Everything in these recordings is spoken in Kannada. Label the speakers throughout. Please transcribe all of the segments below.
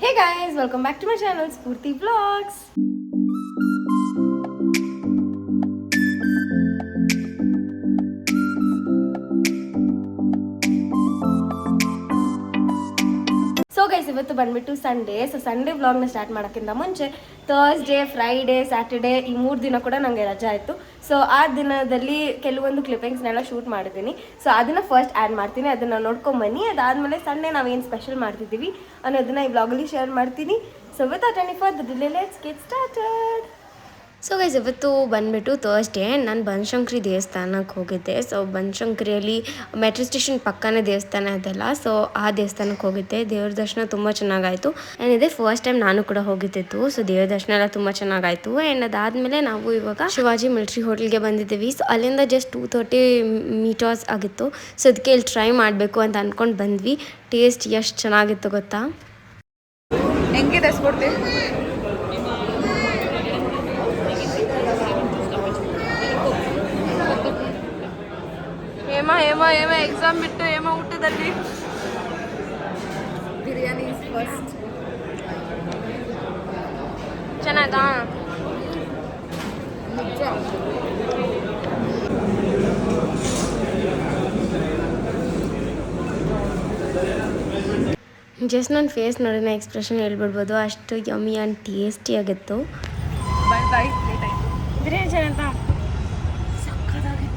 Speaker 1: Hey guys, welcome back to my channel Spurti Vlogs. So guys ಇವತ್ತು ಬಂದ್ಬಿಟ್ಟು ಸಂಡೇ ವ್ಲಾಗ್ನ ಸ್ಟಾರ್ಟ್ ಮಾಡೋಕ್ಕಿಂತ ಮುಂಚೆ ಥರ್ಸ್ಡೇ ಫ್ರೈಡೇ ಸ್ಯಾಟರ್ಡೇ ಈ 3 ದಿನ ಕೂಡ ನನಗೆ ರಜೆ ಆಯಿತು. ಸೊ ಆ ದಿನದಲ್ಲಿ ಕೆಲವೊಂದು ಕ್ಲಿಪ್ಪಿಂಗ್ಸ್ನೆಲ್ಲ ಶೂಟ್ ಮಾಡಿದ್ದೀನಿ. ಸೊ ಅದನ್ನು ಫಸ್ಟ್ ಆ್ಯಡ್ ಮಾಡ್ತೀನಿ, ಅದನ್ನು ನೋಡ್ಕೊಂಬನ್ನಿ. ಅದಾದಮೇಲೆ ಸಂಡೇ ನಾವೇನು ಸ್ಪೆಷಲ್ ಮಾಡ್ತಿದ್ದೀವಿ ಅನ್ನೋದನ್ನು ಈ ವ್ಲಾಗಲ್ಲಿ ಶೇರ್ ಮಾಡ್ತೀನಿ. So without any further delay let's get started. So guys ಇವತ್ತು ಬಂದುಬಿಟ್ಟು ಥರ್ಸ್ಡೇ ನಾನು ಬನಶಂಕರಿ ದೇವಸ್ಥಾನಕ್ಕೆ ಹೋಗಿದ್ದೆ. ಸೊ ಬನಶಂಕರಿಯಲ್ಲಿ ಮೆಟ್ರೋ ಸ್ಟೇಷನ್ ಪಕ್ಕನೇ ದೇವಸ್ಥಾನ ಇದೆಲ್ಲ, ಸೊ ಆ ದೇವಸ್ಥಾನಕ್ಕೆ ಹೋಗಿದ್ದೆ. ದೇವ್ರ ದರ್ಶನ ತುಂಬ ಚೆನ್ನಾಗಾಯಿತು. ಆ್ಯಂಡ್ ಇದೇ ಫಸ್ಟ್ ಟೈಮ್ ನಾನು ಕೂಡ ಹೋಗಿದ್ದಿತ್ತು. ಸೊ ದೇವ್ರ ದರ್ಶನ ಎಲ್ಲ ತುಂಬ ಚೆನ್ನಾಗಾಯಿತು. ಆ್ಯಂಡ್ ಅದಾದಮೇಲೆ ನಾವು ಇವಾಗ ಶಿವಾಜಿ ಮಿಲ್ಟ್ರಿ ಹೋಟೆಲ್ಗೆ ಬಂದಿದ್ದೀವಿ. ಸೊ ಅಲ್ಲಿಂದ ಜಸ್ಟ್ 230 ಮೀಟರ್ಸ್ ಆಗಿತ್ತು. ಸೊ ಅದಕ್ಕೆ ಇಲ್ಲಿ ಟ್ರೈ ಮಾಡಬೇಕು ಅಂತ ಅಂದ್ಕೊಂಡು ಬಂದ್ವಿ. ಟೇಸ್ಟ್ ಎಷ್ಟು ಚೆನ್ನಾಗಿತ್ತು ಗೊತ್ತಾ.
Speaker 2: ಹೆಂಗಿದೆ ಸ್ಫೂರ್ತಿ? ಹೇಮ ಎಕ್ಸಾಮ್ ಬಿಟ್ಟು ಹೇಮ ಊಟದಲ್ಲಿ ಬಿರಿಯಾನಿ ಫಸ್ಟ್.
Speaker 1: ಚೆನ್ನಾಗಾ? ಜಸ್ಟ್ ನನ್ನ ಫೇಸ್ ನೋಡಿನ ಎಕ್ಸ್ಪ್ರೆಷನ್ ಹೇಳ್ಬಿಡ್ಬೋದು, ಅಷ್ಟು ಯಮ್ಮಿ ಆ್ಯಂಡ್ ಟೇಸ್ಟಿ ಆಗಿತ್ತು. ಬಿರಿಯಾನಿ ಚೆನ್ನಾಗಿತ್ತಾ? ಸಕ್ಕತ್ತಾಗಿತ್ತು.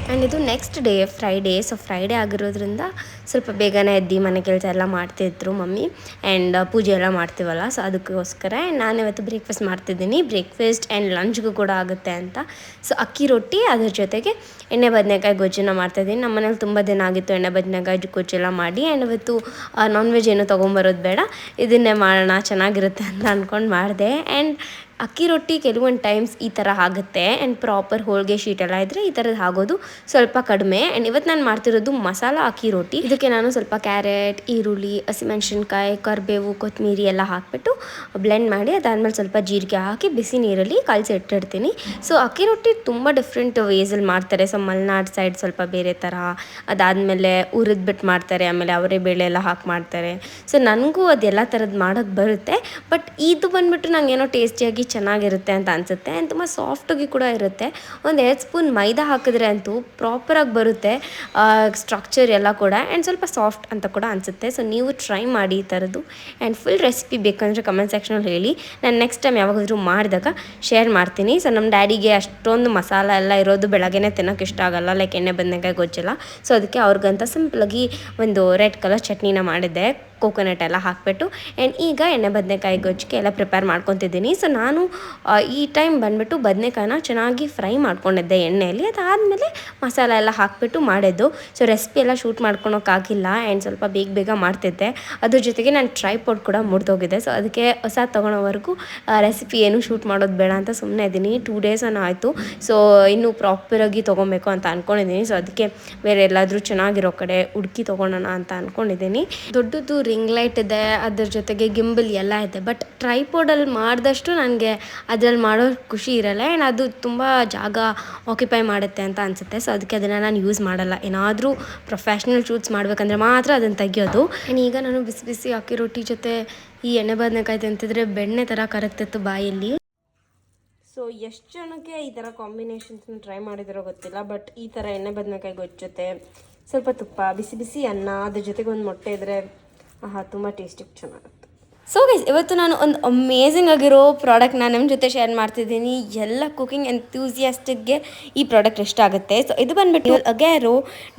Speaker 1: ಆ್ಯಂಡ್ ಇದು next day Friday. So Friday ಆಗಿರೋದ್ರಿಂದ ಸ್ವಲ್ಪ ಬೇಗನೆ ಎದ್ದು ಮನೆ ಕೆಲಸ ಎಲ್ಲ ಮಾಡ್ತಿದ್ರು ಮಮ್ಮಿ. ಆ್ಯಂಡ್ ಪೂಜೆ ಎಲ್ಲ ಮಾಡ್ತೀವಲ್ಲ, ಸೊ ಅದಕ್ಕೋಸ್ಕರ ನಾನು ಇವತ್ತು ಬ್ರೇಕ್ಫಾಸ್ಟ್ ಮಾಡ್ತಿದ್ದೀನಿ. ಬ್ರೇಕ್ಫಾಸ್ಟ್ ಆ್ಯಂಡ್ ಲಂಚ್ಗೂ ಕೂಡ ಆಗುತ್ತೆ ಅಂತ. ಸೊ ಅಕ್ಕಿ ರೊಟ್ಟಿ, ಅದ್ರ ಜೊತೆಗೆ ಎಣ್ಣೆ ಬದನೆಕಾಯಿ ಗೊಜ್ಜನ್ನು ಮಾಡ್ತಾಯಿದ್ದೀನಿ. ನಮ್ಮ ಮನೇಲಿ ತುಂಬ ದಿನ ಆಗಿತ್ತು ಎಣ್ಣೆ ಬದನೆಕಾಯಿ ಗೊಜ್ಜೆಲ್ಲ ಮಾಡಿ. ಆ್ಯಂಡ್ ಇವತ್ತು ನಾನ್ ವೆಜ್ ಏನೂ ತೊಗೊಂಬರೋದು ಬೇಡ, ಇದನ್ನೇ ಮಾಡೋಣ ಚೆನ್ನಾಗಿರುತ್ತೆ ಅಂತ ಅಂದ್ಕೊಂಡು ಮಾಡಿದೆ. ಆ್ಯಂಡ್ ಅಕ್ಕಿ ರೊಟ್ಟಿ ಕೆಲವೊಂದು ಟೈಮ್ಸ್ ಈ ಥರ ಆಗುತ್ತೆ. ಆ್ಯಂಡ್ ಪ್ರಾಪರ್ ಹೋಳಿಗೆ ಶೀಟ್ ಎಲ್ಲ ಇದ್ದರೆ ಈ ಥರದ್ದು ಆಗೋದು ಸ್ವಲ್ಪ ಕಡಿಮೆ. ಆ್ಯಂಡ್ ಇವತ್ತು ನಾನು ಮಾಡ್ತಿರೋದು ಮಸಾಲ ಅಕ್ಕಿ ರೊಟ್ಟಿ. ಇದಕ್ಕೆ ನಾನು ಸ್ವಲ್ಪ ಕ್ಯಾರೆಟ್, ಈರುಳ್ಳಿ, ಹಸಿಮೆಣ್ಸಿನ್ಕಾಯಿ, ಕರಿಬೇವು, ಕೊತ್ತಂಬರಿ ಎಲ್ಲ ಹಾಕಿಬಿಟ್ಟು ಬ್ಲೆಂಡ್ ಮಾಡಿ ಅದಾದಮೇಲೆ ಸ್ವಲ್ಪ ಜೀರಿಗೆ ಹಾಕಿ ಬಿಸಿ ನೀರಲ್ಲಿ ಕಲಸಿ ಇಟ್ಟಿರ್ತೀನಿ. ಸೊ ಅಕ್ಕಿ ರೊಟ್ಟಿ ತುಂಬ ಡಿಫ್ರೆಂಟ್ ವೇಸಲ್ಲಿ ಮಾಡ್ತಾರೆ. ಸೊ ಮಲೆನಾಡು ಸೈಡ್ ಸ್ವಲ್ಪ ಬೇರೆ ಥರ, ಅದಾದಮೇಲೆ ಹುರಿದ್ಬಿಟ್ಟು ಮಾಡ್ತಾರೆ, ಆಮೇಲೆ ಅವರೇ ಬೇಳೆ ಎಲ್ಲ ಹಾಕಿ ಮಾಡ್ತಾರೆ. ಸೊ ನನಗೂ ಅದೆಲ್ಲ ಥರದ್ದು ಮಾಡೋಕ್ಕೆ ಬರುತ್ತೆ. ಬಟ್ ಇದು ಬಂದುಬಿಟ್ಟು ನಂಗೆ ಏನೋ ಟೇಸ್ಟಿಯಾಗಿ ಚೆನ್ನಾಗಿರುತ್ತೆ ಅಂತ ಅನಿಸುತ್ತೆ. ಆ್ಯಂಡ್ ತುಂಬ ಸಾಫ್ಟಾಗಿ ಕೂಡ ಇರುತ್ತೆ. ಒಂದು 2 ಸ್ಪೂನ್ ಮೈದಾ ಹಾಕಿದ್ರೆ ಅಂತೂ ಪ್ರಾಪರಾಗಿ ಬರುತ್ತೆ ಸ್ಟ್ರಕ್ಚರ್ ಎಲ್ಲ ಕೂಡ. ಆ್ಯಂಡ್ ಸ್ವಲ್ಪ ಸಾಫ್ಟ್ ಅಂತ ಕೂಡ ಅನಿಸುತ್ತೆ. ಸೊ ನೀವು ಟ್ರೈ ಮಾಡಿ ಈ ಥರದ್ದು. ಆ್ಯಂಡ್ ಫುಲ್ ರೆಸಿಪಿ ಬೇಕಂದರೆ ಕಮೆಂಟ್ ಸೆಕ್ಷನಲ್ಲಿ ಹೇಳಿ, ನಾನು ನೆಕ್ಸ್ಟ್ ಟೈಮ್ ಯಾವಾಗಾದರೂ ಮಾಡಿದಾಗ ಶೇರ್ ಮಾಡ್ತೀನಿ. ಸೊ ನಮ್ಮ ಡ್ಯಾಡಿಗೆ ಅಷ್ಟೊಂದು ಮಸಾಲ ಎಲ್ಲ ಇರೋದು ಬೆಳಗ್ಗೆನೇ ತಿನ್ನೋಕೆ ಇಷ್ಟ ಆಗೋಲ್ಲ, ಲೈಕ್ ಎಣ್ಣೆ ಬದನೆಕಾಯಿ ಗೊಜ್ಜೆಲ್ಲ. ಸೊ ಅದಕ್ಕೆ ಅವ್ರಿಗಂತ ಸಿಂಪಲಾಗಿ ಒಂದು ರೆಡ್ ಕಲರ್ ಚಟ್ನಿನ ಮಾಡಿದ್ದೆ, ಕೋಕೋನಟ್ ಎಲ್ಲ ಹಾಕಿಬಿಟ್ಟು. ಆ್ಯಂಡ್ ಈಗ ಎಣ್ಣೆ ಬದನೆಕಾಯಿ ಗೊಜ್ಜಿಗೆ ಎಲ್ಲ ಪ್ರಿಪೇರ್ ಮಾಡ್ಕೊತಿದ್ದೀನಿ. ಸೊ ನಾನು ಈ ಟೈಮ್ ಬಂದುಬಿಟ್ಟು ಬದನೆಕಾಯಿನ ಚೆನ್ನಾಗಿ ಫ್ರೈ ಮಾಡ್ಕೊಂಡಿದ್ದೆ ಎಣ್ಣೆಯಲ್ಲಿ. ಅದಾದಮೇಲೆ ಮಸಾಲ ಎಲ್ಲ ಹಾಕಿಬಿಟ್ಟು ಮಾಡಿದ್ದು. ಸೊ ರೆಸಿಪಿ ಎಲ್ಲ ಶೂಟ್ ಮಾಡ್ಕೊಳೋಕ್ಕಾಗಿಲ್ಲ. ಆ್ಯಂಡ್ ಸ್ವಲ್ಪ ಬೇಗ ಮಾಡ್ತಿದ್ದೆ. ಅದ್ರ ಜೊತೆಗೆ ನಾನು ಟ್ರೈಪಾಡ್ ಕೂಡ ಮುರಿದೋಗಿದೆ. ಸೊ ಅದಕ್ಕೆ ಹೊಸ ತೊಗೊಳೋವರೆಗೂ ರೆಸಿಪಿ ಏನು ಶೂಟ್ ಮಾಡೋದು ಬೇಡ ಅಂತ ಸುಮ್ಮನೆ ಇದ್ದೀನಿ. 2 ಡೇಸ್ ಆಯಿತು. ಸೊ ಇನ್ನೂ ಪ್ರಾಪರಾಗಿ ತೊಗೊಬೇಕು ಅಂತ ಅಂದ್ಕೊಂಡಿದ್ದೀನಿ. ಸೊ ಅದಕ್ಕೆ ಬೇರೆ ಎಲ್ಲಾದರೂ ಚೆನ್ನಾಗಿರೋ ಕಡೆ ಹುಡುಕಿ ತೊಗೊಳೋಣ ಅಂತ ಅಂದ್ಕೊಂಡಿದ್ದೀನಿ. ದೊಡ್ಡದು ರಿಂಗ್ ಲೈಟ್ ಇದೆ, ಅದ್ರ ಜೊತೆಗೆ ಗಿಂಬಲ್ ಎಲ್ಲ ಇದೆ. ಬಟ್ ಟ್ರೈಪಾಡಲ್ಲಿ ಮಾಡಿದಷ್ಟು ನನಗೆ ಅದರಲ್ಲಿ ಮಾಡೋ ಖುಷಿ ಇರಲ್ಲ. ಆ್ಯಂಡ್ ಅದು ತುಂಬ ಜಾಗ ಆಕ್ಯುಪೈ ಮಾಡುತ್ತೆ ಅಂತ ಅನಿಸುತ್ತೆ. ಸೊ ಅದಕ್ಕೆ ಅದನ್ನು ನಾನು ಯೂಸ್ ಮಾಡಲ್ಲ. ಏನಾದರೂ ಪ್ರೊಫೆಷ್ನಲ್ ಶೂಟ್ಸ್ ಮಾಡಬೇಕಂದ್ರೆ ಮಾತ್ರ ಅದನ್ನು ತೆಗಿಯೋದು. ಆ್ಯಂಡ್ ಈಗ ನಾನು ಬಿಸಿ ಬಿಸಿ ಅಕ್ಕಿ ರೊಟ್ಟಿ ಜೊತೆ ಈ ಎಣ್ಣೆ ಬದನೆಕಾಯಿ ತಿಂತಿದ್ರೆ ಬೆಣ್ಣೆ ಥರ ಕರಗ್ತಿತ್ತು ಬಾಯಲ್ಲಿ. ಸೊ ಎಷ್ಟು ಜನಕ್ಕೆ ಈ ಥರ ಕಾಂಬಿನೇಷನ್ಸ್ನ ಟ್ರೈ ಮಾಡಿದಿರೋ ಗೊತ್ತಿಲ್ಲ. ಬಟ್ ಈ ಥರ ಎಣ್ಣೆ ಬದನೆಕಾಯಿ ಗೊಜ್ಜು ಜೊತೆ ಸ್ವಲ್ಪ ತುಪ್ಪ, ಬಿಸಿ ಬಿಸಿ ಅನ್ನ, ಅದ್ರ ಜೊತೆಗೆ ಒಂದು ಮೊಟ್ಟೆ ಇದ್ದರೆ ತುಂಬ ಟೇಸ್ಟಿಗೆ ಚೆನ್ನಾಗುತ್ತೆ. ಸೊ ಗೈಸ್ ಇವತ್ತು ನಾನು ಒಂದು ಅಮೇಝಿಂಗ್ ಆಗಿರೋ ಪ್ರಾಡಕ್ಟ್ನ ನಿಮ್ಮ ಜೊತೆ ಶೇರ್ ಮಾಡ್ತಿದ್ದೀನಿ. ಎಲ್ಲ ಕುಕಿಂಗ್ ಎಂಥೂಸಿಯಾಸ್ಟಿಕ್ಗೆ ಈ ಪ್ರಾಡಕ್ಟ್ ಇಷ್ಟ ಆಗುತ್ತೆ. ಸೊ ಇದು ಬಂದ್ಬಿಟ್ಟು Agaro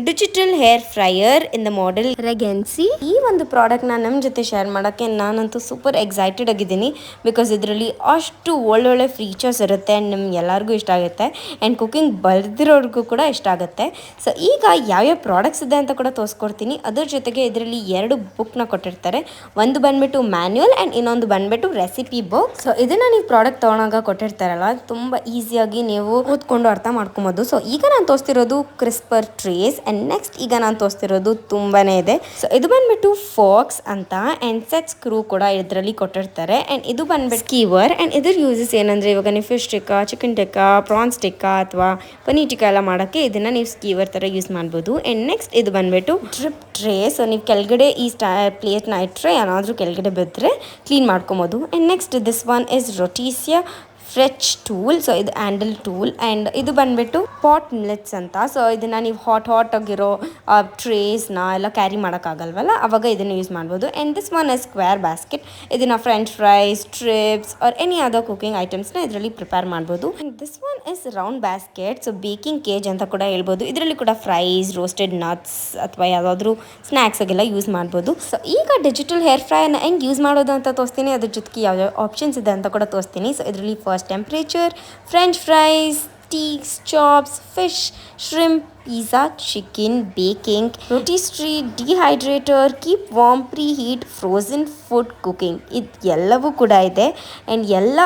Speaker 1: digital air fryer in the model regency. ಈ ಒಂದು ಪ್ರಾಡಕ್ಟ್ನ ನಿಮ್ಮ ಜೊತೆ ಶೇರ್ ಮಾಡೋಕ್ಕೆ ನಾನಂತೂ ಸೂಪರ್ ಎಕ್ಸೈಟೆಡ್ ಆಗಿದ್ದೀನಿ. ಬಿಕಾಸ್ ಇದರಲ್ಲಿ ಅಷ್ಟು ಒಳ್ಳೊಳ್ಳೆ ಫೀಚರ್ಸ್ ಇರುತ್ತೆ. ಆ್ಯಂಡ್ ನಿಮ್ಗೆ ಎಲ್ಲರಿಗೂ ಇಷ್ಟ ಆಗುತ್ತೆ. ಆ್ಯಂಡ್ ಕುಕಿಂಗ್ ಬರೆದಿರೋರ್ಗೂ ಕೂಡ ಇಷ್ಟ ಆಗುತ್ತೆ. ಸೊ ಈಗ ಯಾವ್ಯಾವ ಪ್ರಾಡಕ್ಟ್ಸ್ ಇದೆ ಅಂತ ಕೂಡ ತೋರಿಸ್ಕೊಡ್ತೀನಿ. ಅದ್ರ ಜೊತೆಗೆ ಇದರಲ್ಲಿ 2 ಬುಕ್ನ ಕೊಟ್ಟಿರ್ತಾರೆ. ಒಂದು ಬಂದ್ಬಿಟ್ಟು ಮ್ಯಾನ್ಯಲ್ ಮ್ಯಾನ್ಯುಯಲ್ ಆ್ಯಂಡ್ ಇನ್ನೊಂದು ಬಂದುಬಿಟ್ಟು ರೆಸಿಪಿ ಬುಕ್. ಸೊ ಇದನ್ನು ನೀವು ಪ್ರಾಡಕ್ಟ್ ತೊಗೊಳಾಗ ಕೊಟ್ಟಿರ್ತಾರಲ್ಲ, ತುಂಬ ಈಸಿಯಾಗಿ ನೀವು ಓದ್ಕೊಂಡು ಅರ್ಥ ಮಾಡ್ಕೊಬೋದು. ಸೊ ಈಗ ನಾನು ತೋರಿಸ್ತಿರೋದು ಕ್ರಿಸ್ಪರ್ ಟ್ರೇಸ್ ಆ್ಯಂಡ್ ನೆಕ್ಸ್ಟ್ ಈಗ ನಾನು ತೋರಿಸ್ತಿರೋದು ತುಂಬಾ ಇದೆ. ಸೊ ಇದು ಬಂದುಬಿಟ್ಟು ಫಾಕ್ಸ್ ಅಂತ ಆ್ಯಂಡ್ ಸೆಟ್ ಸ್ಕ್ರೂ ಕೂಡ ಇದರಲ್ಲಿ ಕೊಟ್ಟಿರ್ತಾರೆ. ಆ್ಯಂಡ್ ಇದು ಬಂದ್ಬಿಟ್ಟು ಸ್ಕೀವರ್ ಆ್ಯಂಡ್ ಇದ್ರ ಯೂಸಸ್ ಏನಂದರೆ, ಇವಾಗ ನೀವು fish tikka, chicken tikka, prawns tikka ಅಥವಾ ಪನೀರ್ ಟಿಕ್ಕಾ ಎಲ್ಲ ಮಾಡೋಕ್ಕೆ ಇದನ್ನು ನೀವು ಸ್ಕೀವರ್ ಥರ ಯೂಸ್ ಮಾಡ್ಬೋದು. ಆ್ಯಂಡ್ ನೆಕ್ಸ್ಟ್ ಇದು ಬಂದುಬಿಟ್ಟು ಡ್ರಿಪ್ ಟ್ರೇ. ಸೊ ನೀವು ಕೆಳಗಡೆ ಈ ಪ್ಲೇಟ್ನ ಇಟ್ಟರೆ ಏನಾದರೂ ಕೆಳಗಡೆ ಬಿದ್ದರೆ ಕ್ಲೀನ್ ಮಾಡ್ಕೊಬೋದು. And next this one is rotisserie fetch tool. So ಇದು ಹ್ಯಾಂಡಲ್ ಟೂಲ್. ಆ್ಯಂಡ್ ಇದು ಬಂದುಬಿಟ್ಟು ಪಾಟ್ ಮಿಲೆಟ್ಸ್ ಅಂತ. ಸೊ ಇದನ್ನು ನೀವು ಹಾಟ್ ಆಗಿರೋ ಟ್ರೇಸ್ನ ಎಲ್ಲ ಕ್ಯಾರಿ ಮಾಡೋಕ್ಕಾಗಲ್ವಲ್ಲ, ಅವಾಗ ಇದನ್ನು ಯೂಸ್ ಮಾಡ್ಬೋದು. And this one is square basket. ಇದನ್ನು french fries, strips or any other cooking ಐಟಮ್ಸ್ನ ಇದರಲ್ಲಿ ಪ್ರಿಪೇರ್ ಮಾಡ್ಬೋದು. And this one is round basket. So baking cage ಅಂತ ಕೂಡ ಹೇಳ್ಬೋದು. ಇದರಲ್ಲಿ ಕೂಡ ಫ್ರೈಸ್, ರೋಸ್ಟೆಡ್ ನಟ್ಸ್ ಅಥವಾ ಯಾವುದಾದ್ರೂ ಸ್ನ್ಯಾಕ್ಸಾಗೆಲ್ಲ ಯೂಸ್ ಮಾಡ್ಬೋದು. ಸೊ ಈಗ ಡಿಜಿಟಲ್ ಹೇರ್ ಫ್ರೈನ ಹೆಂಗೆ ಯೂಸ್ ಮಾಡೋದು ಅಂತ ತೋರಿಸ್ತೀನಿ. ಅದ್ರ ಜೊತೆಗೆ ಯಾವ್ಯಾವ ಆಪ್ಷನ್ಸ್ ಇದೆ ಅಂತ ಕೂಡ ತೋರಿಸ್ತೀನಿ. ಸೊ ಇದರಲ್ಲಿ first temperature, french fries, steaks, chops, fish, shrimp, pizza, chicken, baking, rotisserie, dehydrator, keep warm, preheat, frozen food cooking. ಇದು ಎಲ್ಲವೂ ಕೂಡ ಇದೆ. ಆ್ಯಂಡ್ ಎಲ್ಲ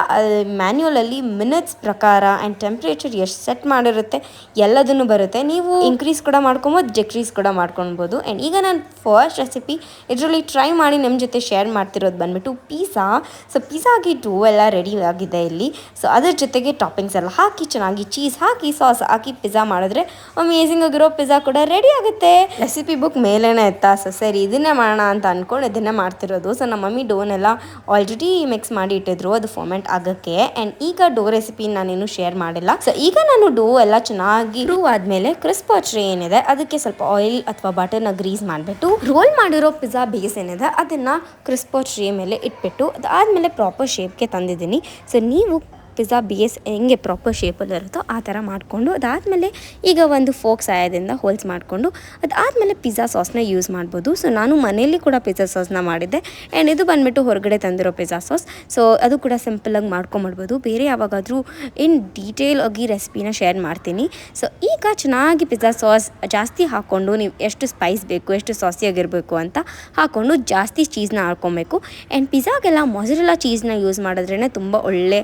Speaker 1: ಮ್ಯಾನ್ಯುಯಲಲ್ಲಿ ಮಿನಿಟ್ಸ್ ಪ್ರಕಾರ ಆ್ಯಂಡ್ ಟೆಂಪ್ರೇಚರ್ ಎಷ್ಟು ಸೆಟ್ ಮಾಡಿರುತ್ತೆ ಎಲ್ಲದನ್ನು ಬರುತ್ತೆ. ನೀವು ಇನ್ಕ್ರೀಸ್ ಕೂಡ ಮಾಡ್ಕೊಬೋದು, ಡಿಕ್ರೀಸ್ ಕೂಡ ಮಾಡ್ಕೊಳ್ಬೋದು. ಆ್ಯಂಡ್ ಈಗ ನಾನು ಫಸ್ಟ್ ರೆಸಿಪಿ ಇದರಲ್ಲಿ ಟ್ರೈ ಮಾಡಿ ನಿಮ್ಮ ಜೊತೆ ಶೇರ್ ಮಾಡ್ತಿರೋದು ಬಂದುಬಿಟ್ಟು ಪಿಜ್ಜಾ. ಸೊ ಪಿಜ್ಜಾಗಿ ಡೋ ಎಲ್ಲ ರೆಡಿ ಆಗಿದೆ ಇಲ್ಲಿ. ಸೊ ಅದ್ರ ಜೊತೆಗೆ ಟಾಪಿಂಗ್ಸ್ ಎಲ್ಲ ಹಾಕಿ ಚೆನ್ನಾಗಿ ಚೀಸ್ ಹಾಕಿ ಸಾಸ್ ಹಾಕಿ ಪಿಜ್ಜಾ ಮಾಡಿದ್ರೆ ಅಮೇಝಿಂಗ್ ಆಗಿರೋ ಪಿಜ್ಜಾ ಕೂಡ ರೆಡಿ ಆಗುತ್ತೆ. ರೆಸಿಪಿ ಬುಕ್ ಮೇಲೇನೆ ಇತ್ತಾ. ಸೊ ಸರಿ ಇದನ್ನೇ ಮಾಡೋಣ ಅಂತ ಅಂದ್ಕೊಂಡು ಇದನ್ನೇ ಮಾಡ್ತಿರೋದು. ಸೊ ನಮ್ಮ ಮಮ್ಮಿ ಡೋನೆಲ್ಲ ಆಲ್ರೆಡಿ ಮಿಕ್ಸ್ ಮಾಡಿ ಇಟ್ಟಿದ್ರು ಅದು ಫಾರ್ಮೆಂಟ್ ಆಗೋಕ್ಕೆ. ಆ್ಯಂಡ್ ಈಗ ಡೋ ರೆಸಿಪಿ ನಾನೇನು ಶೇರ್ ಮಾಡಿಲ್ಲ. ಸೊ ಈಗ ನಾನು ಡೋ ಎಲ್ಲ ಚೆನ್ನಾಗಿ ಡೂ ಆದಮೇಲೆ ಕ್ರಿಸ್ಪರ್ ಟ್ರೇ ಏನಿದೆ ಅದಕ್ಕೆ ಸ್ವಲ್ಪ ಆಯಿಲ್ ಅಥವಾ ಬಟರ್ನ ಗ್ರೀಸ್ ಮಾಡಿಬಿಟ್ಟು ರೋಲ್ ಮಾಡಿರೋ ಪಿಜ್ಜಾ ಬೇಸ್ ಏನಿದೆ ಅದನ್ನು ಕ್ರಿಸ್ಪರ್ ಟ್ರೇ ಮೇಲೆ ಇಟ್ಬಿಟ್ಟು ಅದಾದಮೇಲೆ ಪ್ರಾಪರ್ ಶೇಪ್ಗೆ ತಂದಿದ್ದೀನಿ. ಸೊ ನೀವು ಪಿಜ್ಜಾ ಬೇಸ್ ಹೆಂಗೆ ಪ್ರಾಪರ್ ಶೇಪಲ್ಲಿ ಇರುತ್ತೋ ಆ ಥರ ಮಾಡಿಕೊಂಡು ಅದಾದಮೇಲೆ ಈಗ ಒಂದು ಫೋಕ್ ಸಹಾಯದಿಂದ ಹೋಲ್ಸ್ ಮಾಡಿಕೊಂಡು ಅದಾದಮೇಲೆ ಪಿಜ್ಜಾ ಸಾಸ್ನ ಯೂಸ್ ಮಾಡ್ಬೋದು. ಸೊ ನಾನು ಮನೆಯಲ್ಲಿ ಕೂಡ ಪಿಜ್ಜಾ ಸಾಸ್ನ ಮಾಡಿದ್ದೆ. ಆ್ಯಂಡ್ ಇದು ಬಂದುಬಿಟ್ಟು ಹೊರಗಡೆ ತಂದಿರೋ ಪಿಜ್ಜಾ ಸಾಸ್. ಸೊ ಅದು ಕೂಡ ಸಿಂಪಲಾಗಿ ಮಾಡ್ಕೊಂಬಿಡ್ಬೋದು. ಬೇರೆ ಯಾವಾಗಾದರೂ ಇನ್ ಡೀಟೇಲ್ ಆಗಿ ರೆಸಿಪಿನ ಶೇರ್ ಮಾಡ್ತೀನಿ. ಸೊ ಈಗ ಚೆನ್ನಾಗಿ ಪಿಜ್ಜಾ ಸಾಸ್ ಜಾಸ್ತಿ ಹಾಕ್ಕೊಂಡು ನೀವು ಎಷ್ಟು ಸ್ಪೈಸ್ ಬೇಕು, ಎಷ್ಟು ಸಾಸಿಯಾಗಿರಬೇಕು ಅಂತ ಹಾಕ್ಕೊಂಡು ಜಾಸ್ತಿ ಚೀಸ್ನ ಹಾಕ್ಕೊಬೇಕು. ಆ್ಯಂಡ್ ಪಿಜ್ಜಾಗೆಲ್ಲ ಮೊಸರೆಲ್ಲ ಚೀಸ್ನ ಯೂಸ್ ಮಾಡಿದ್ರೇ ತುಂಬ ಒಳ್ಳೆ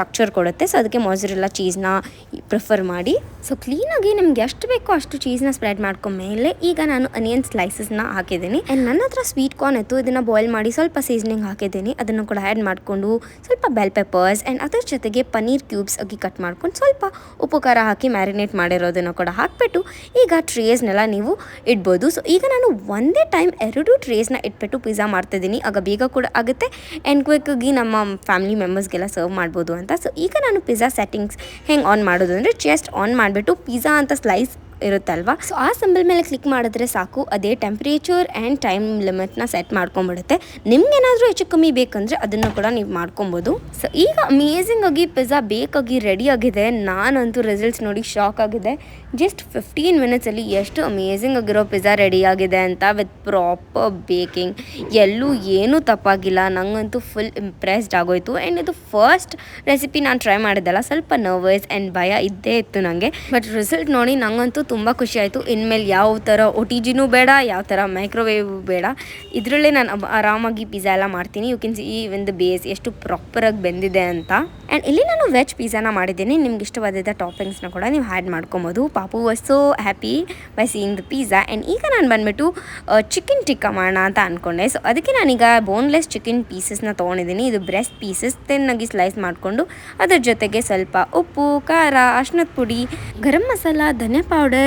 Speaker 1: ಸ್ಟ್ರಕ್ಚರ್ ಕೊಡುತ್ತೆ. ಸೊ ಅದಕ್ಕೆ ಮೊಸರೆಲ್ಲ ಚೀಸ್ನ ಪ್ರಿಫರ್ ಮಾಡಿ. ಸೊ ಕ್ಲೀನಾಗಿ ನಿಮ್ಗೆ ಎಷ್ಟು ಬೇಕೋ ಅಷ್ಟು ಚೀಸ್ನ ಸ್ಪ್ರೆಡ್ ಮಾಡ್ಕೊಂಡ್ಮೇಲೆ ಈಗ ನಾನು ಅನಿಯನ್ ಸ್ಲೈಸಸ್ನ ಹಾಕಿದ್ದೀನಿ. ಆ್ಯಂಡ್ ನನ್ನ ಹತ್ರ ಸ್ವೀಟ್ ಕಾರ್ನ್ ಇತ್ತು, ಇದನ್ನು ಬಾಯ್ಲ್ ಮಾಡಿ ಸ್ವಲ್ಪ ಸೀಸನಿಂಗ್ ಹಾಕಿದ್ದೀನಿ. ಅದನ್ನು ಕೂಡ ಆ್ಯಡ್ ಮಾಡಿಕೊಂಡು ಸ್ವಲ್ಪ ಬೆಲ್ ಪೆಪ್ಪರ್ಸ್ ಆ್ಯಂಡ್ ಅದ್ರ ಜೊತೆಗೆ ಪನ್ನೀರ್ ಕ್ಯೂಬ್ಸ್ ಆಗಿ ಕಟ್ ಮಾಡ್ಕೊಂಡು ಸ್ವಲ್ಪ ಉಪ್ಪು ಖಾರ ಹಾಕಿ ಮ್ಯಾರಿನೇಟ್ ಮಾಡಿರೋದನ್ನು ಕೂಡ ಹಾಕಿಬಿಟ್ಟು ಈಗ ಟ್ರೇಸ್ನೆಲ್ಲ ನೀವು ಇಡ್ಬೋದು. ಸೊ ಈಗ ನಾನು ಒಂದೇ ಟೈಮ್ 2 ಟ್ರೇಸ್ನ ಇಟ್ಬಿಟ್ಟು ಪಿಜ್ಜಾ ಮಾಡ್ತಿದ್ದೀನಿ. ಆಗ ಬೇಗ ಕೂಡ ಆಗುತ್ತೆ ಆ್ಯಂಡ್ ಕ್ವಿಕ್ಕಾಗಿ ನಮ್ಮ ಫ್ಯಾಮಿಲಿ ಮೆಂಬರ್ಸ್ಗೆಲ್ಲ ಸರ್ವ್ ಮಾಡ್ಬೋದು ಅಂತ. ಸೊ ಈಗ ನಾನು ಪಿಜ್ಜಾ ಸೆಟ್ಟಿಂಗ್ಸ್ ಹೆಂಗೆ ಆನ್ ಮಾಡೋದು ಅಂದರೆ ಜಸ್ಟ್ ಆನ್ ಮಾಡಿಬಿಟ್ಟು ಪಿಜ್ಜಾ ಅಂತ ಸ್ಲೈಸ್ ಇರುತ್ತಲ್ವಾ, ಸೊ ಆ ಸಿಂಬಲ್ ಮೇಲೆ ಕ್ಲಿಕ್ ಮಾಡಿದ್ರೆ ಸಾಕು, ಅದೇ ಟೆಂಪ್ರೇಚರ್ ಆ್ಯಂಡ್ ಟೈಮ್ ಲಿಮಿಟ್ನ ಸೆಟ್ ಮಾಡ್ಕೊಂಬಿಡುತ್ತೆ. ನಿಮ್ಗೇನಾದರೂ ಹೆಚ್ಚು ಕಮ್ಮಿ ಬೇಕಂದರೆ ಅದನ್ನು ಕೂಡ ನೀವು ಮಾಡ್ಕೊಬೋದು. ಸೊ ಈಗ ಅಮೇಝಿಂಗ್ ಆಗಿ ಪಿಜ್ಜಾ ಬೇಕಾಗಿ ರೆಡಿ ಆಗಿದೆ. ನಾನಂತೂ ರಿಸಲ್ಟ್ಸ್ ನೋಡಿ ಶಾಕ್ ಆಗಿದೆ. ಜಸ್ಟ್ 15 ಮಿನಿಟ್ಸಲ್ಲಿ ಎಷ್ಟು ಅಮೇಝಿಂಗ್ ಆಗಿರೋ ಪಿಜ್ಜಾ ರೆಡಿ ಆಗಿದೆ ಅಂತ, ವಿತ್ ಪ್ರಾಪರ್ ಬೇಕಿಂಗ್. ಎಲ್ಲೂ ಏನೂ ತಪ್ಪಾಗಿಲ್ಲ. ನನಗಂತೂ ಫುಲ್ ಇಂಪ್ರೆಸ್ಡ್ ಆಗೋಯ್ತು. ಆ್ಯಂಡ್ ಇದು ಫಸ್ಟ್ ರೆಸಿಪಿ ನಾನು ಟ್ರೈ ಮಾಡಿದ್ದೆಲ್ಲ ಸ್ವಲ್ಪ ನರ್ವಸ್ ಆ್ಯಂಡ್ ಭಯ ಇದ್ದೇ ಇತ್ತು ನನಗೆ. ಬಟ್ ರಿಸಲ್ಟ್ ನೋಡಿ ನನಗಂತೂ ತುಂಬ ಖುಷಿ ಆಯಿತು. ಇನ್ಮೇಲೆ ಯಾವ ಥರ OTGನೂ ಬೇಡ, ಯಾವ ಥರ ಮೈಕ್ರೋವೇವ್ ಬೇಡ, ಇದರಲ್ಲೇ ನಾನು ಆರಾಮಾಗಿ ಪಿಜ್ಜಾ ಎಲ್ಲ ಮಾಡ್ತೀನಿ. ಯು ಕ್ಯಾನ್ ಸಿ ಒಂದು ಬೇಸ್ ಎಷ್ಟು ಪ್ರಾಪರಾಗಿ ಬೆಂದಿದೆ ಅಂತ. ಆ್ಯಂಡ್ ಇಲ್ಲಿ ನಾನು ವೆಜ್ ಪಿಜ್ಜಾನ ಮಾಡಿದ್ದೀನಿ. ನಿಮ್ಗೆ ಇಷ್ಟವಾದ ಟಾಪಿಂಗ್ಸ್ನ ಕೂಡ ನೀವು ಆ್ಯಡ್ ಮಾಡ್ಕೊಬೋದು. ಪಾಪು was so happy by seeing the pizza. And ಈಗ ನಾನು ಬಂದುಬಿಟ್ಟು ಚಿಕನ್ ಟಿಕ್ಕಾ ಮಾಡೋಣ ಅಂತ ಅಂದ್ಕೊಂಡೆ. ಸೊ ಅದಕ್ಕೆ ನಾನೀಗ ಬೋನ್ಲೆಸ್ ಚಿಕನ್ ಪೀಸಸ್ನ ತೊಗೊಂಡಿದ್ದೀನಿ. ಇದು ಬ್ರೆಸ್ಟ್ ಪೀಸಸ್ ತಿನ್ನಾಗಿ ಸ್ಲೈಸ್ ಮಾಡಿಕೊಂಡು ಅದ್ರ ಜೊತೆಗೆ ಸ್ವಲ್ಪ ಉಪ್ಪು, ಖಾರ, ಅರ್ಶಿನದ ಪುಡಿ, ಗರಂ ಮಸಾಲ, ಧನಿಯಾ ಪೌಡರ್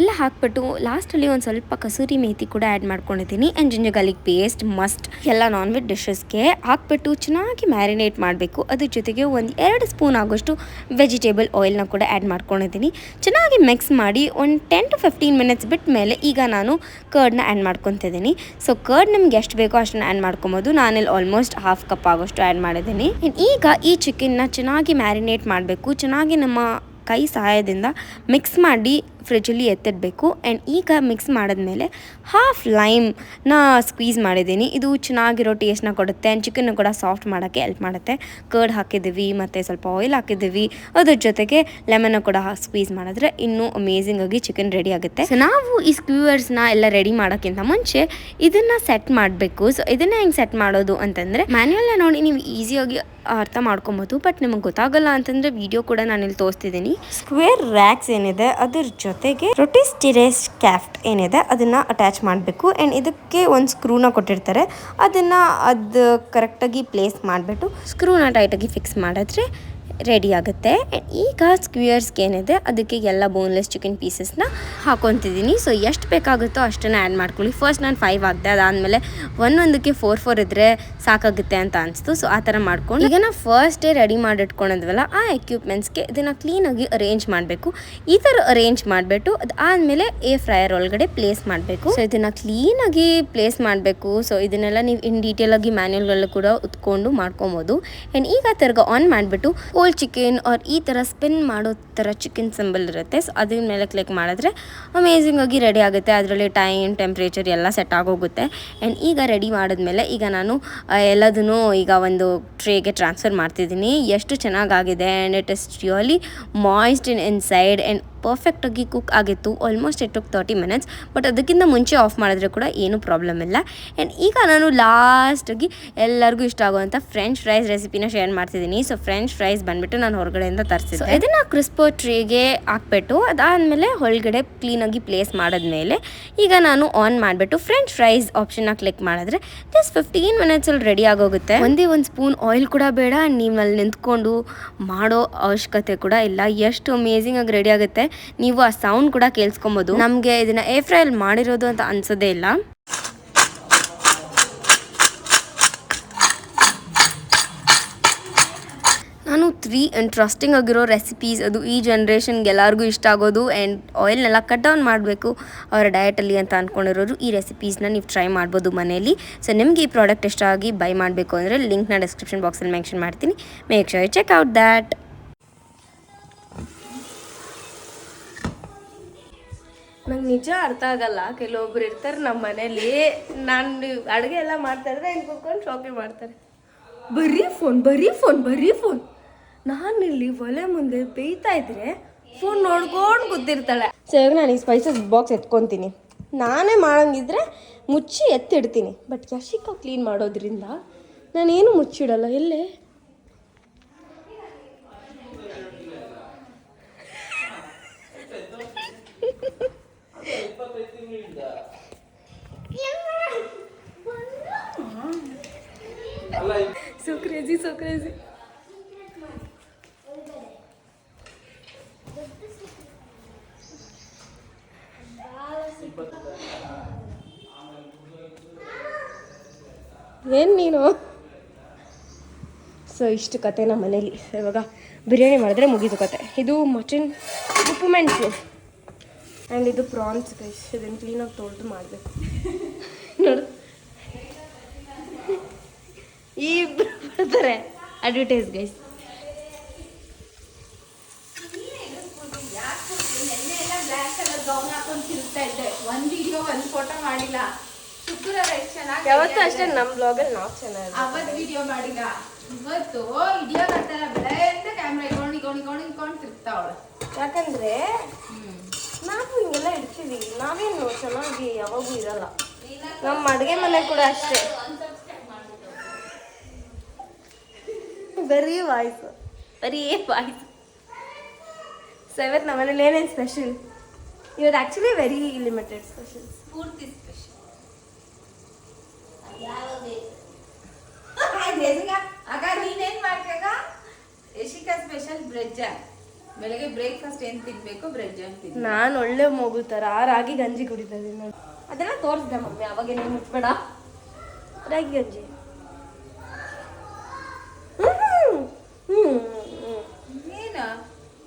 Speaker 1: ಎಲ್ಲ ಹಾಕ್ಬಿಟ್ಟು ಲಾಸ್ಟಲ್ಲಿ ಒಂದು ಸ್ವಲ್ಪ ಕಸೂರಿ ಮೇಥಿ ಕೂಡ ಆ್ಯಡ್ ಮಾಡ್ಕೊಂಡಿದ್ದೀನಿ. And ginger garlic paste must ಎಲ್ಲ ನಾನ್ ವೆಜ್ ಡಿಶಸ್ಗೆ ಹಾಕ್ಬಿಟ್ಟು ಚೆನ್ನಾಗಿ ಮ್ಯಾರಿನೇಟ್ ಮಾಡಬೇಕು. ಅದ್ರ ಜೊತೆಗೆ ಒಂದು 2 ಸ್ಪೂನ್ ಆಗೋಷ್ಟು ವೆಜಿಟೇಬಲ್ ಆಯಿಲ್ನ ಕೂಡ ಆ್ಯಡ್ ಮಾಡ್ಕೊಂಡಿದ್ದೀನಿ. ಚೆನ್ನಾಗಿ ಮಿಕ್ಸ್ ಮಾಡಿ ಒಂದು 10 to 15 ಮಿನಿಟ್ಸ್ ಬಿಟ್ಟ ಮೇಲೆ ಈಗ ನಾನು ಕರ್ಡ್ನ ಆ್ಯಡ್ ಮಾಡ್ಕೊತಿದ್ದೀನಿ. ಸೊ ಕರ್ಡ್ ನಿಮ್ಗೆ ಎಷ್ಟು ಬೇಕೋ ಅಷ್ಟನ್ನು ಆ್ಯಡ್ ಮಾಡ್ಕೊಬೋದು. ನಾನಿಲ್ಲಿ ಆಲ್ಮೋಸ್ಟ್ 1/2 ಕಪ್ ಆಗೋಷ್ಟು ಆ್ಯಡ್ ಮಾಡಿದ್ದೀನಿ. ಈಗ ಈ ಚಿಕನ್ನ ಚೆನ್ನಾಗಿ ಮ್ಯಾರಿನೇಟ್ ಮಾಡಬೇಕು. ಚೆನ್ನಾಗಿ ನಮ್ಮ ಕೈ ಸಹಾಯದಿಂದ ಮಿಕ್ಸ್ ಮಾಡಿ ಫ್ರಿಜ್ಜಲ್ಲಿ ಎತ್ತಿಡಬೇಕು. ಆ್ಯಂಡ್ ಈಗ ಮಿಕ್ಸ್ ಮಾಡಿದ್ಮೇಲೆ ಹಾಫ್ ಲೈಮ್ನ ಸ್ಕ್ವೀಸ್ ಮಾಡಿದ್ದೀನಿ. ಇದು ಚೆನ್ನಾಗಿರೋ ಟೇಸ್ಟ್ನ ಕೊಡುತ್ತೆ ಆ್ಯಂಡ್ ಚಿಕನ್ನ ಕೂಡ ಸಾಫ್ಟ್ ಮಾಡೋಕ್ಕೆ ಹೆಲ್ಪ್ ಮಾಡುತ್ತೆ. ಕರ್ಡ್ ಹಾಕಿದ್ದೀವಿ ಮತ್ತು ಸ್ವಲ್ಪ ಆಯಿಲ್ ಹಾಕಿದ್ದೀವಿ, ಅದ್ರ ಜೊತೆಗೆ ಲೆಮನ್ನ ಕೂಡ ಸ್ಕ್ವೀಸ್ ಮಾಡಿದ್ರೆ ಇನ್ನೂ ಅಮೇಝಿಂಗ್ ಆಗಿ ಚಿಕನ್ ರೆಡಿ ಆಗುತ್ತೆ. ಸೊ ನಾವು ಈ ಸ್ಕ್ಯೂವರ್ಸ್ನ ಎಲ್ಲ ರೆಡಿ ಮಾಡೋಕ್ಕಿಂತ ಮುಂಚೆ ಇದನ್ನು ಸೆಟ್ ಮಾಡಬೇಕು. ಸೊ ಇದನ್ನು ಹೆಂಗೆ ಸೆಟ್ ಮಾಡೋದು ಅಂತಂದರೆ ಮ್ಯಾನ್ಯಲ್ನ ನೋಡಿ ನೀವು ಈಸಿಯಾಗಿ ಅರ್ಥ ಮಾಡ್ಕೊಬೋದು. ಬಟ್ ನಿಮಗೆ ಗೊತ್ತಾಗಲ್ಲ ಅಂತಂದರೆ ವಿಡಿಯೋ ಕೂಡ ನಾನು ಇಲ್ಲಿ ತೋರಿಸ್ತಿದ್ದೀನಿ. ಸ್ಕ್ವೇರ್ ರ್ಯಾಕ್ಸ್ ಏನಿದೆ ಅದ್ರ ಜೊತೆಗೆ ರೊಟಿಸ್ಟಿರೇಸ್ ಕ್ಯಾಫ್ಟ್ ಏನಿದೆ ಅದನ್ನು ಅಟ್ಯಾಚ್ ಮಾಡಬೇಕು. ಆ್ಯಂಡ್ ಇದಕ್ಕೆ ಒಂದು ಸ್ಕ್ರೂನ ಕೊಟ್ಟಿರ್ತಾರೆ, ಅದನ್ನು ಅದು ಕರೆಕ್ಟಾಗಿ ಪ್ಲೇಸ್ ಮಾಡಿಬಿಟ್ಟು ಸ್ಕ್ರೂನ ಟೈಟಾಗಿ ಫಿಕ್ಸ್ ಮಾಡಿದ್ರೆ ರೆಡಿ ಆಗುತ್ತೆ. ಈಗ ಸ್ಕ್ವಿಯರ್ಸ್ಗೆ ಏನಿದೆ ಅದಕ್ಕೆ ಎಲ್ಲ ಬೋನ್ಲೆಸ್ ಚಿಕನ್ ಪೀಸಸ್ನ ಹಾಕೊತಿದ್ದೀನಿ. ಸೊ ಎಷ್ಟು ಬೇಕಾಗುತ್ತೋ ಅಷ್ಟನ್ನು ಆ್ಯಡ್ ಮಾಡ್ಕೊಳ್ಳಿ. ಫಸ್ಟ್ ನಾನು 5 ಹಾಕಿದೆ, ಅದಾದಮೇಲೆ ಒಂದೊಂದಕ್ಕೆ 4 ಇದ್ದರೆ ಸಾಕಾಗುತ್ತೆ ಅಂತ ಅನಿಸ್ತು. ಸೊ ಆ ಥರ ಮಾಡ್ಕೊಂಡು ಈಗ ನಾವು ಫಸ್ಟೇ ರೆಡಿ ಮಾಡಿಟ್ಕೊಂಡಿದ್ವಲ್ಲ ಆ ಎಕ್ವಿಪ್ಮೆಂಟ್ಸ್ಗೆ ಇದನ್ನು ಕ್ಲೀನಾಗಿ ಅರೇಂಜ್ ಮಾಡಬೇಕು. ಈ ಥರ ಅರೇಂಜ್ ಮಾಡಿಬಿಟ್ಟು ಅದಾದಮೇಲೆ ಫ್ರೈಯರ್ ಒಳಗಡೆ ಪ್ಲೇಸ್ ಮಾಡಬೇಕು. ಸೊ ಇದನ್ನು ಕ್ಲೀನಾಗಿ ಪ್ಲೇಸ್ ಮಾಡಬೇಕು. ಸೊ ಇದನ್ನೆಲ್ಲ ನೀವು ಇನ್ ಡೀಟೇಲಾಗಿ ಮ್ಯಾನ್ಯಲ್ಗಳಲ್ಲೂ ಕೂಡ ಉತ್ಕೊಂಡು ಮಾಡ್ಕೊಬೋದು. ಆ್ಯಂಡ್ ಈಗ ತಿರ್ಗ ಆನ್ ಮಾಡಿಬಿಟ್ಟು ಚಿಕನ್ ಆರ್ ಈ ಥರ ಸ್ಪಿನ್ ಮಾಡೋ ಥರ ಚಿಕನ್ ಸಿಂಬಲ್ ಇರುತ್ತೆ. ಸೊ ಅದ್ರ ಮೇಲೆ ಕ್ಲಿಕ್ ಮಾಡಿದ್ರೆ ಅಮೇಝಿಂಗ್ ಆಗಿ ರೆಡಿ ಆಗುತ್ತೆ. ಅದರಲ್ಲಿ ಟೈಮ್, ಟೆಂಪ್ರೇಚರ್ ಎಲ್ಲ ಸೆಟ್ ಆಗೋಗುತ್ತೆ. ಆ್ಯಂಡ್ ಈಗ ರೆಡಿ ಮಾಡಿದ್ಮೇಲೆ ಈಗ ನಾನು ಎಲ್ಲದನ್ನು ಈಗ ಒಂದು ಟ್ರೇಗೆ ಟ್ರಾನ್ಸ್ಫರ್ ಮಾಡ್ತಿದ್ದೀನಿ. ಎಷ್ಟು ಚೆನ್ನಾಗಾಗಿದೆ and it is really moist inside and ಪರ್ಫೆಕ್ಟಾಗಿ ಕುಕ್ ಆಗಿತ್ತು. Almost it took 30 minutes. But ಅದಕ್ಕಿಂತ ಮುಂಚೆ ಆಫ್ ಮಾಡಿದ್ರೆ ಕೂಡ ಏನೂ ಪ್ರಾಬ್ಲಮ್ ಇಲ್ಲ. ಆ್ಯಂಡ್ ಈಗ ನಾನು ಲಾಸ್ಟಾಗಿ ಎಲ್ಲರಿಗೂ ಇಷ್ಟ ಆಗುವಂಥ ಫ್ರೆಂಚ್ ಫ್ರೈಸ್ ರೆಸಿಪಿನ ಶೇರ್ ಮಾಡ್ತಿದ್ದೀನಿ. ಸೊ ಫ್ರೆಂಚ್ ಫ್ರೈಸ್ ಬಂದುಬಿಟ್ಟು ನಾನು ಹೊರಗಡೆಯಿಂದ ತರಿಸಿದ್ದೆ. ಇದನ್ನು ಕ್ರಿಸ್ಪೋ ಟ್ರೇಗೆ ಹಾಕ್ಬಿಟ್ಟು ಅದಾದಮೇಲೆ ಒಳಗಡೆ ಕ್ಲೀನಾಗಿ ಪ್ಲೇಸ್ ಮಾಡಿದ್ಮೇಲೆ ಈಗ ನಾನು ಆನ್ ಮಾಡಿಬಿಟ್ಟು ಫ್ರೆಂಚ್ ಫ್ರೈಸ್ ಆಪ್ಷನ್ನ ಕ್ಲಿಕ್ ಮಾಡಿದ್ರೆ ಜಸ್ಟ್ 15 minutesಲ್ಲಿ ರೆಡಿ ಆಗೋಗುತ್ತೆ. ಒಂದೇ ಒಂದು ಸ್ಪೂನ್ ಆಯಿಲ್ ಕೂಡ ಬೇಡ, ನೀವು ಅಲ್ಲಿ ನಿಂತ್ಕೊಂಡು ಮಾಡೋ ಅವಶ್ಯಕತೆ ಕೂಡ ಇಲ್ಲ. ಎಷ್ಟು ಅಮೇಝಿಂಗ್ ಆಗಿ ರೆಡಿ ಆಗುತ್ತೆ. ನೀವು ಆ ಸೌಂಡ್ ಕೂಡ ಕೇಳಿಸ್ಕೊಬೋದು. ನಮಗೆ ಇದನ್ನ ಏರ್ ಫ್ರೈಲ್ ಮಾಡಿರೋದು ಅಂತ ಅನ್ಸೋದೇ ಇಲ್ಲ. ನಾನು 3 ಇಂಟ್ರೆಸ್ಟಿಂಗ್ ಆಗಿರೋ ರೆಸಿಪೀಸ್, ಅದು ಈ ಜನ್ರೇಷನ್ಗೆ ಎಲ್ಲರಿಗೂ ಇಷ್ಟ ಆಗೋದು ಆ್ಯಂಡ್ ಆಯಿಲ್ನೆಲ್ಲ ಕಟ್ ಡೌನ್ ಮಾಡಬೇಕು ಅವರ ಡಯಟಲ್ಲಿ ಅಂತ ಅಂದ್ಕೊಂಡಿರೋರು ಈ ರೆಸಿಪೀಸ್ನ ನೀವು ಟ್ರೈ ಮಾಡ್ಬೋದು ಮನೆಯಲ್ಲಿ. ಸೊ ನಿಮಗೆ ಈ ಪ್ರಾಡಕ್ಟ್ ಇಷ್ಟ ಆಗಿ ಬೈ ಮಾಡಬೇಕು ಅಂದರೆ ಲಿಂಕ್ನ ಡಿಸ್ಕ್ರಿಪ್ಷನ್ ಬಾಕ್ಸಲ್ಲಿ ಮೆನ್ಷನ್ ಮಾಡ್ತೀನಿ. Make sure you check out that. ನಂಗೆ ನಿಜ ಅರ್ಥ ಆಗಲ್ಲ. ಕೆಲವೊಬ್ರು ಇರ್ತಾರೆ ನಮ್ಮ ಮನೇಲಿ, ನಾನು ಅಡುಗೆ ಎಲ್ಲ ಮಾಡ್ತಾಯಿದ್ರೆ ಹಿಂಗೆ ಕೂತ್ಕೊಂಡು ಶಾಪಿಂಗ್ ಮಾಡ್ತಾರೆ. ಬರೀ ಫೋನ್. ನಾನಿಲ್ಲಿ ಒಲೆ ಮುಂದೆ ಬೇಯ್ತಾ ಇದ್ರೆ ಫೋನ್ ನೋಡ್ಕೊಂಡು ಕೂತಿರ್ತಾಳೆ. ಸೊ ಇವಾಗ ನಾನು ಈ ಸ್ಪೈಸಸ್ ಬಾಕ್ಸ್ ಎತ್ಕೊತೀನಿ. ನಾನೇ ಮಾಡೋಂಗಿದ್ರೆ ಮುಚ್ಚಿ ಎತ್ತಿಡ್ತೀನಿ. ಬಟ್ ಯಶಿಕಾ ಕ್ಲೀನ್ ಮಾಡೋದ್ರಿಂದ ನಾನೇನು ಮುಚ್ಚಿಡಲ್ಲ. ಎಲ್ಲೇ so crazy. ಏನು ನೀನು? ಸೊ ಇಷ್ಟು ಕತೆ ನಮ್ಮ ಮನೇಲಿ. ಇವಾಗ ಬಿರಿಯಾನಿ ಮಾಡಿದ್ರೆ ಮುಗೀತು ಕತೆ. ಇದು ಮಟನ್ ಉಪ್ಪು ಮೆಣಸು ಆ್ಯಂಡ್ ಇದು ಪ್ರಾನ್ಸ್ ಗೈಸ್. ಇದನ್ನು ಕ್ಲೀನಾಗಿ ತೊಳೆದು ಮಾಡಬೇಕು. ನೋಡು ಇಬ್ಬರು ಬರ್ತಾರೆ ಅಡ್ವರ್ಟೈಸ್ ಗೈಸ್. ಯಾವತ್ತೂ ಅಷ್ಟೇ ನಮ್ಮ ಬ್ಲಾಗಲ್ಲಿ ನಾವು ಚೆನ್ನಾಗಿ
Speaker 2: ಅವತ್ತು ವಿಡಿಯೋ ಮಾಡಿಲ್ಲ, ಇವತ್ತು ವಿಡಿಯೋ ಮಾಡ್ತಾರ ಬೆಳೆಯಿಂದ ಕ್ಯಾಮ್ರಾ ಇಟ್ಕೊಂಡು ತಿರ್ತಾವಳ.
Speaker 1: ಯಾಕಂದ್ರೆ ನಾವು ಹಿಂಗೆಲ್ಲ ಇಡ್ತೀವಿ. ನಾವೇನು ಚೆನ್ನಾಗಿ ಯಾವಾಗೂ ಇರಲ್ಲ. ನಮ್ಮ ಅಡುಗೆ ಮನೆ ಕೂಡ ಅಷ್ಟೇ, ಬರೀ ವಾಯ್ಸು. ಸೊ ಇವತ್ತು ನಮ್ಮನೇಲಿ ಏನೇನು ಸ್ಪೆಷಲ್? ಇವತ್ತು ಆ್ಯಕ್ಚುಲಿ ವೆರಿ ಲಿಮಿಟೆಡ್ ಸ್ಪೆಷಲ್.
Speaker 2: ಪೂರ್ತಿ ಸ್ಪೆಷಲ್. ಆಗ ನೀನೇನ್ ಮಾಡ್ತೀಗ? Yashika special bread jam. ಬೆಳಗ್ಗೆ ಬ್ರೇಕ್ಫಾಸ್ಟ್ ಏನು ತಿನ್ಬೇಕು? ಬ್ರೆಡ್ ಜಾಮ್ ತಿನ್.
Speaker 1: ನಾನು ಒಳ್ಳೆ ಮಗು ಥರ ರಾಗಿ ಗಂಜಿ ಕುಡಿತಾ ಇದ್ದೀನಿ ನೋಡಿ. ಅದೆಲ್ಲ ತೋರಿಸ್ದೆ ಮಮ್ಮಿ, ಅವಾಗೇನು ಮುಟ್ಬೇಡ. ರಾಗಿ ಗಂಜಿ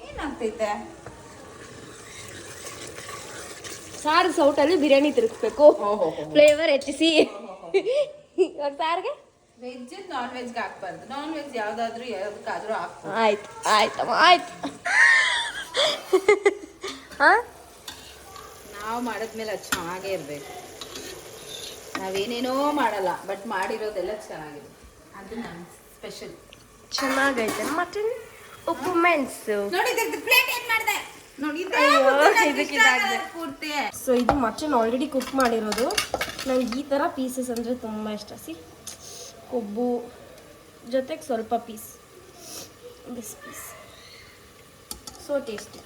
Speaker 2: ಏನಾಗ್ತೈತೆ?
Speaker 1: ಸಾರು ಸೌಟಲ್ಲಿ ಬಿರಿಯಾನಿ ತಿರುಗಿಸ್ಬೇಕು, ಫ್ಲೇವರ್ ಹೆಚ್ಚಿಸಿ. ಇವಾಗ ಸಾರಿಗೆ
Speaker 2: ವೆಜ್ ನಾನ್ ವೆಜ್ಗೆ ಹಾಕ್ಬಾರ್ದು. ನಾನ್ ವೆಜ್ ಯಾವ್ದಾದ್ರು ಹಾಕ್ಬೋದು.
Speaker 1: ಆಯ್ತು. ಹಾಂ
Speaker 2: ನಾವು ಮಾಡಿದ್ಮೇಲೆ ಅದು ಚೆನ್ನಾಗೇ ಇರಬೇಕು. ನಾವೇನೇನೋ ಮಾಡಲ್ಲ, ಬಟ್ ಮಾಡಿರೋದೆಲ್ಲ ಚೆನ್ನಾಗಿದೆ. ಅದು ನಮ್ಮ ಸ್ಪೆಷಲ್.
Speaker 1: ಚೆನ್ನಾಗೈತೆ. ಮಟನ್ ಉಪ್ಪು ಮೆಣಸು
Speaker 2: ನೋಡಿ ಪ್ಲೇಟ್ ಏನು ಮಾಡಿದೆ ನೋಡಿ. ಪೂರ್ತಿ.
Speaker 1: ಸೊ ಇದು ಮಟನ್ ಆಲ್ರೆಡಿ ಕುಕ್ ಮಾಡಿರೋದು. ನಂಗೆ ಈ ಥರ ಪೀಸಸ್ ಅಂದರೆ ತುಂಬ ಇಷ್ಟ. ಕೊಬ್ಬು ಜೊತೆಗೆ ಸ್ವಲ್ಪ piece, this piece so tasty.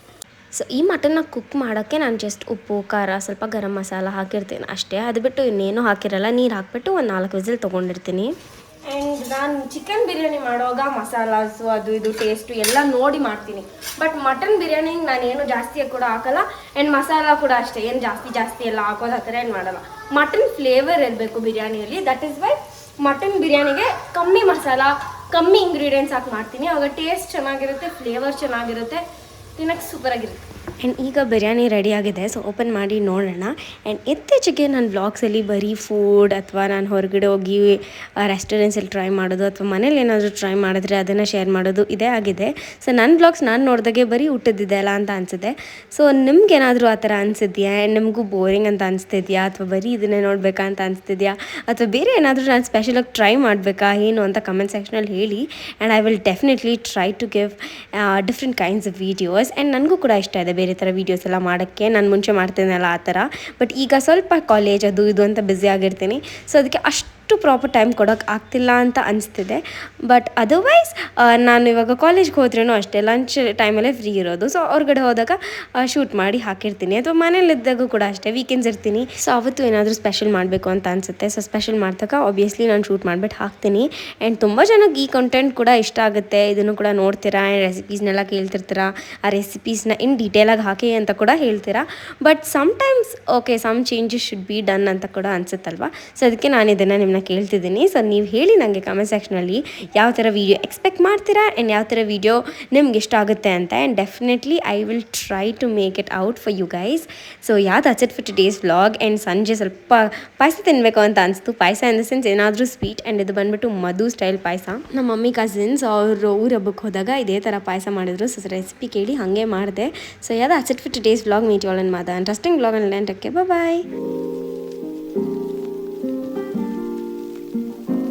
Speaker 1: So ಈ ಮಟನ್ನ ಕುಕ್ ಮಾಡೋಕ್ಕೆ ನಾನು ಜಸ್ಟ್ ಉಪ್ಪು ಖಾರ ಸ್ವಲ್ಪ ಗರಂ ಮಸಾಲ ಹಾಕಿರ್ತೀನಿ ಅಷ್ಟೇ. ಅದು ಬಿಟ್ಟು ಇನ್ನೇನು ಹಾಕಿರಲ್ಲ. ನೀರು ಹಾಕ್ಬಿಟ್ಟು ಒಂದು 4 ವಿಸಿಲ್ ತೊಗೊಂಡಿರ್ತೀನಿ. ಆ್ಯಂಡ್ ನಾನು ಚಿಕನ್ ಬಿರಿಯಾನಿ ಮಾಡುವಾಗ ಮಸಾಲಾಸು ಅದು ಇದು ಟೇಸ್ಟು ಎಲ್ಲ ನೋಡಿ ಮಾಡ್ತೀನಿ. ಬಟ್ ಮಟನ್ ಬಿರಿಯಾನಿಗೆ ನಾನೇನು ಜಾಸ್ತಿ ಕೂಡ ಹಾಕಲ್ಲ. ಆ್ಯಂಡ್ ಮಸಾಲ ಕೂಡ ಅಷ್ಟೇ ಏನು ಜಾಸ್ತಿ ಎಲ್ಲ ಹಾಕೋದು ಆ ಥರ ಏನು ಮಾಡಲ್ಲ. ಮಟನ್ ಫ್ಲೇವರ್ ಇರಬೇಕು ಬಿರಿಯಾನಿಯಲ್ಲಿ. ದಟ್ ಈಸ್ ವೈ ಮಟನ್ ಬಿರಿಯಾನಿಗೆ ಕಮ್ಮಿ ಮಸಾಲ ಕಮ್ಮಿ ಇಂಗ್ರೀಡಿಯೆಂಟ್ಸ್ ಹಾಕಿ ಮಾಡ್ತೀನಿ. ಆವಾಗ ಟೇಸ್ಟ್ ಚೆನ್ನಾಗಿರುತ್ತೆ, ಫ್ಲೇವರ್ ಚೆನ್ನಾಗಿರುತ್ತೆ, ತಿನ್ನೋಕ್ಕೆ ಸೂಪರಾಗಿರುತ್ತೆ. ಆ್ಯಂಡ್ ಈಗ ಬಿರಿಯಾನಿ ರೆಡಿ ಆಗಿದೆ. ಸೊ ಓಪನ್ ಮಾಡಿ ನೋಡೋಣ. ಆ್ಯಂಡ್ ಇತ್ತೀಚೆಗೆ ನನ್ನ ವ್ಲಾಗ್ಸಲ್ಲಿ ಬರೀ ಫುಡ್ ಅಥವಾ ನಾನು ಹೊರಗಡೆ ಹೋಗಿ ರೆಸ್ಟೋರೆಂಟ್ಸಲ್ಲಿ ಟ್ರೈ ಮಾಡೋದು ಅಥವಾ ಮನೇಲಿ ಏನಾದರೂ ಟ್ರೈ ಮಾಡಿದ್ರೆ ಅದನ್ನು ಶೇರ್ ಮಾಡೋದು ಇದೇ ಆಗಿದೆ. ಸೊ ನನ್ನ ವ್ಲಾಗ್ಸ್ ನಾನು ನೋಡಿದಾಗೆ ಬರೀ ಊಟದಿದೆ ಅಲ್ಲ ಅಂತ ಅನಿಸುತ್ತೆ. ಸೊ ನಿಮ್ಗೇನಾದರೂ ಆ ಥರ ಅನಿಸಿದ್ಯಾ? ಆ್ಯಂಡ್ ನಿಮಗೂ ಬೋರಿಂಗ್ ಅಂತ ಅನಿಸ್ತಿದ್ಯಾ ಅಥವಾ ಬರೀ ಇದನ್ನೇ ನೋಡಬೇಕಾ ಅಂತ ಅನಿಸ್ತಿದ್ಯಾ ಅಥವಾ ಬೇರೆ ಏನಾದರೂ ನಾನು ಸ್ಪೆಷಲಾಗಿ ಟ್ರೈ ಮಾಡಬೇಕಾ ಏನು ಅಂತ ಕಮೆಂಟ್ ಸೆಕ್ಷನಲ್ಲಿ ಹೇಳಿ. And I will definitely try to give different kinds of videos. And ನನಗೂ ಕೂಡ ಇಷ್ಟ ಇದೆ ಬೇರೆ ಥರ ವೀಡಿಯೋಸ್ ಎಲ್ಲ ಮಾಡೋಕ್ಕೆ. ನಾನು ಮುಂಚೆ ಮಾಡ್ತೇನಲ್ಲ ಆ ಥರ. ಬಟ್ ಈಗ ಸ್ವಲ್ಪ ಕಾಲೇಜ್ ಅದು ಇದು ಅಂತ ಬ್ಯುಸಿ ಆಗಿರ್ತೀನಿ. ಸೊ ಅದಕ್ಕೆ ಅಷ್ಟು ಪ್ರಾಪರ್ ಟೈಮ್ ಕೊಡೋಕ್ಕೆ ಆಗ್ತಿಲ್ಲ ಅಂತ ಅನಿಸ್ತಿದೆ. ಬಟ್ ಅದರ್ವೈಸ್ ನಾನು ಇವಾಗ ಕಾಲೇಜ್ಗೆ ಹೋದ್ರೂ ಅಷ್ಟೇ ಲಂಚ್ ಟೈಮಲ್ಲೇ ಫ್ರೀ ಇರೋದು. ಸೊ ಹೊರಗಡೆ ಹೋದಾಗ ಶೂಟ್ ಮಾಡಿ ಹಾಕಿರ್ತೀನಿ. ಅಥವಾ ಮನೇಲಿದ್ದಾಗ ಕೂಡ ಅಷ್ಟೇ ವೀಕೆಂಡ್ಸ್ ಇರ್ತೀನಿ. ಸೊ ಅವತ್ತು ಏನಾದರೂ ಸ್ಪೆಷಲ್ ಮಾಡಬೇಕು ಅಂತ ಅನಿಸುತ್ತೆ. ಸೊ ಸ್ಪೆಷಲ್ ಮಾಡಿದಾಗ ಆಬ್ವಿಯಸ್ಲಿ ನಾನು ಶೂಟ್ ಮಾಡಿಬಿಟ್ಟು ಹಾಕ್ತೀನಿ. ಆ್ಯಂಡ್ ತುಂಬ ಜನಕ್ಕೆ ಈ ಕಂಟೆಂಟ್ ಕೂಡ ಇಷ್ಟ ಆಗುತ್ತೆ. ಇದನ್ನು ಕೂಡ ನೋಡ್ತೀರಾ ಆ್ಯಂಡ್ ರೆಸಿಪೀಸ್ನೆಲ್ಲ ಕೇಳ್ತಿರ್ತೀರಾ. ಆ ರೆಸಿಪೀಸ್ನ ಇನ್ ಡೀಟೇಲಾಗಿ ಹಾಕಿ ಅಂತ ಕೂಡ ಹೇಳ್ತೀರಾ. But sometimes okay some changes should be done ಅಂತ ಕೂಡ ಅನಿಸುತ್ತಲ್ವ. ಸೊ ಅದಕ್ಕೆ ನಾನು ಇದನ್ನು ನಿಮ್ಮನ್ನ ಕೇಳ್ತಿದ್ದೀನಿ. ಸೊ ನೀವು ಹೇಳಿ ನನಗೆ ಕಮೆಂಟ್ ಸೆಕ್ಷನಲ್ಲಿ ಯಾವ ಥರ ವೀಡಿಯೋ ಎಕ್ಸ್ಪೆಕ್ಟ್ ಮಾಡ್ತೀರಾ ಆ್ಯಂಡ್ ಯಾವ ಥರ ವೀಡಿಯೋ ನಿಮ್ಗೆ ಇಷ್ಟ ಆಗುತ್ತೆ ಅಂತ. And definitely I will try to make it out for you guys. So that's it for today's vlog. And ಸಂಜೆ ಸ್ವಲ್ಪ ಪಾಯಸ ತಿನ್ನಬೇಕು ಅಂತ ಅನಿಸ್ತು. ಪಾಯಸ ಇನ್ ದ ಸೆನ್ಸ್ ಏನಾದರೂ ಸ್ವೀಟ್. ಆ್ಯಂಡ್ ಇದು ಬಂದುಬಿಟ್ಟು ಮಧು ಸ್ಟೈಲ್ ಪಾಯಸ. ನಮ್ಮ ಮಮ್ಮಿ ಕಸಿನ್ಸ್ ಅವರು ಊರ ಹಬ್ಬಕ್ಕೆ ಹೋದಾಗ ಇದೇ ಥರ ಪಾಯಸ ಮಾಡಿದ್ರು. ಸೊ ರೆಸಿಪಿ ಕೇಳಿ ಹಾಗೆ ಮಾಡಿದೆ. So that's it for today's vlog. Meet you all in another interesting vlog and land. Okay bye.